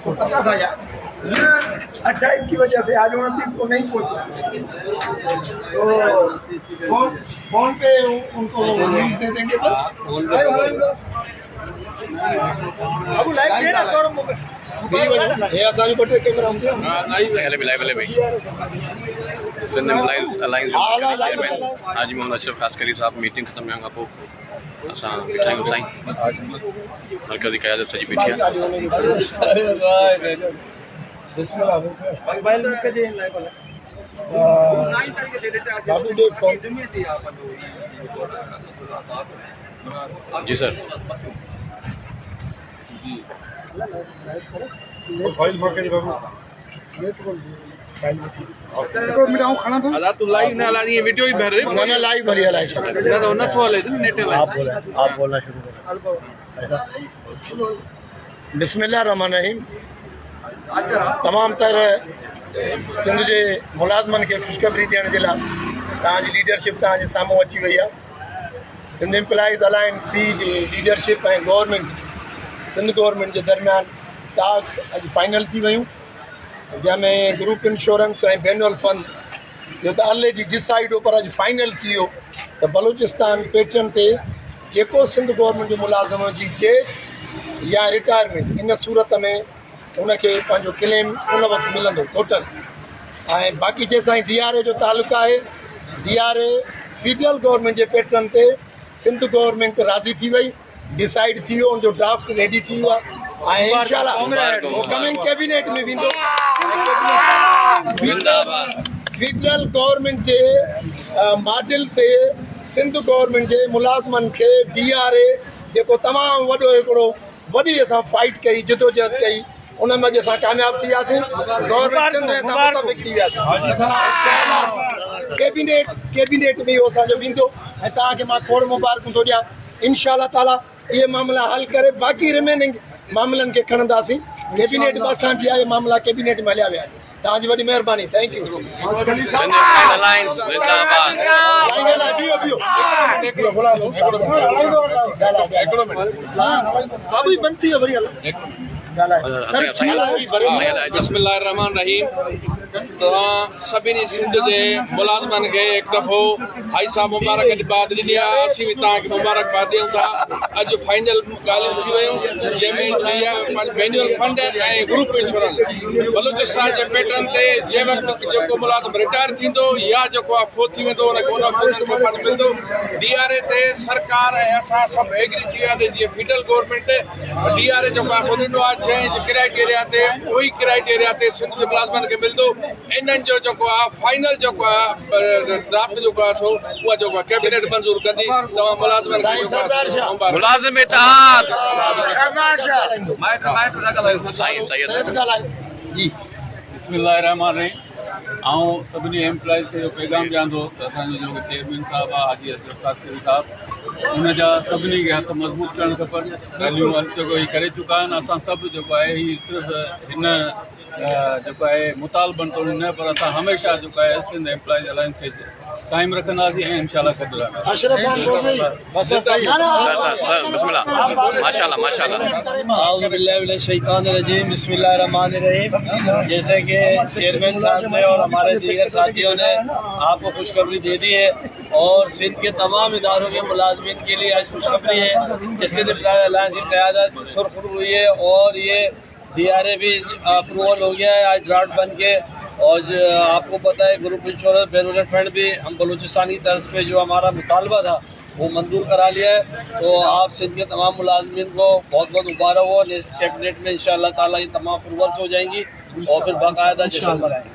पता था यार 28 की वजह से आज 29 को नहीं पहुंचा, तो फोन पे उनको लिंक दे देंगे बस। अब लाइव देना सिंध एम्प्लॉइज़ अलायंस चेयरमैन हाजी मोहम्मद अशरफ ख़ासकरी साहब मीटिंग ख़त्म थियण खां पोइ असां बीठा आहियूं साईं। मरकज़ी क़यादत सॼी बीठी आहे। जी सर। लाइव न हलानी वीडियो ही भर रहे ना लाइव भरी हलाई ना तो न तो हले नेट आप बोलना शुरू करो। बिस्मिल्लाह रहमान रहीम। तमाम तर सिंध जे मुलाज़िमनि खे ख़ुशख़बरी ॾियण जे लाइ तव्हांजी लीडरशिप तव्हांजे साम्हूं अची वई आहे। सिंध एम्प्लॉइज़ अलायंस सी जी लीडरशिप ऐं गवर्नमेंट सिंध गवर्नमेंट जे दरमियान टास्क अॼु फाइनल थी वियूं, जंहिंमें ग्रुप इंश्योरेंस ऐं बैनुअल फंड जो त ऑलरेडी डिसाइड हो, पर अॼु फाइनल थी वियो त बलूचिस्तान पेटर्न ते जेको सिंध गवर्नमेंट जे मुलाज़िम जी डेथ या रिटायरमेंट इन सूरत में उनखे पंहिंजो क्लेम उन वक़्तु मिलंदो टोटल। ऐं बाक़ी जंहिंसां DRA जो तालुक़ु आहे, DRA फेडरल गवर्नमेंट जे पेटर्न ते सिंध गवर्नमेंट राज़ी थी वई, डिसाइड थी वियो, उनजो ड्राफ्ट रेडी थी वियो आहे ऐं इंशाल्लाह कमिंग कैबिनेट में वेंदो। फेडरल गवर्नमेंट जे मॉडल ते सिंध गवर्नमेंट जे मुलाज़िमनि खे DRA जेको तमामु वॾो हिकिड़ो वॾी असां फाइट कई, जिदोजहद कई, उन में अॼु असां कामयाबु थी वियासीं। गवर्नमेंट सिंध में असां मुतफ़िक़ थी वियासीं। कैबिनेट में इहो असांजो वेंदो ऐं तव्हांखे मां खोड़ मुबारकूं थो ॾियां। इंशाअल्लाह ताला इहे मामला हल करे बाक़ी रिमेनिंग मामलनि खे खणंदासीं। कैबिनेट में असांजी आहे मामला कैबिनेट में हलिया विया आहिनि। तव्हांजी वॾी महिरबानी। Thank U. बिस्मिल्लाहिर्रहमानिर्रहीम। सभिनी सिंध जे मुलाज़िमनि खे हिकु दफ़ो भाई साहब मुबारक ॾिबाद ॾिनी आहे। असीं बि तव्हांखे मुबारकबाद ॾियूं था। अॼु फाइनल ॻाल्हियूं थी वियूं, जंहिंमें बैनुअल फंड ऐं ग्रुप इंश्योरेंस बलूचिस्तान जे पेटर्न ते जंहिं वक़्तु जेको मुलाज़िम रिटायर थींदो या जेको आहे फोत थी वेंदो उन वक़्तु फंड मिलंदो। DRA ते सरकार ऐं असां सभु एग्री थी वियासीं। जीअं फेडरल गवर्नमेंट DRA जेको आहे सो ॾिनो आहे, जंहिं क्राइटेरिया ते उहो क्राइटेरिया ते सिंध जे मुलाज़िमनि खे मिलंदो। इन्हनि जो जेको आहे फाइनल जेको आहे ड्राफ्ट जेको आहे सो उहा जेको आहे कैबिनेट मंज़ूर कंदी। तव्हां मुलाज़िमनि खे मुलाज़िम इत्तेहाद जी। बिस्मिल्लाहिर्रहमानिर्रहीम। आऊं सभिनी एम्प्लॉइज़ खे पैगाम ॾियां थो त असांजो जेको चेयरमैन साहिबु आहे हाजी अशरफ ख़ासकरी साहिबु, उनजा सभिनी खे हथ मज़बूत करणु खपनि। ॻाल्हियूं जेको ही करे चुका आहिनि। असां सभु जेको आहे ही सिर्फ़ु हिन जेको आहे मुतालबनि तोड़ी न, पर असां हमेशह जेको आहे सिंध एम्प्लॉइज़ अलायंस खे काइम रखंदासीं ऐं इंशाल्लाह गॾु रहंदासीं। बिस्मिल्लाहिर्रहमानिर्रहीम। जैसे कि चेयरमैन साहब ने और हमारे दीगर साथियों ने आपको खुशखबरी दे दी है और सिंध के तमाम इदारों के मुलाजमीन के लिए आज खुशखबरी है कि सिंध एम्प्लॉइज अलायंस की क़यादत सुरखरू हुई है और ये DRA भी अप्रूवल हो गया है आज ड्राफ्ट बन के। और आपको पता है ग्रुप इंश्योरेंस बैनुअल फंड भी हम बलूचिस्तानी तर्ज पे जो हमारा मुतालबा था वो मंजूर करा लिया है। तो आप सिंध के तमाम मुलाजमीन को बहुत बहुत मुबारक हो। कैबिनेट में इंशाअल्लाह ताला ये तमाम अप्रूवल्स हो जाएंगी और फिर बाकायदा जश्न मनाएंगे।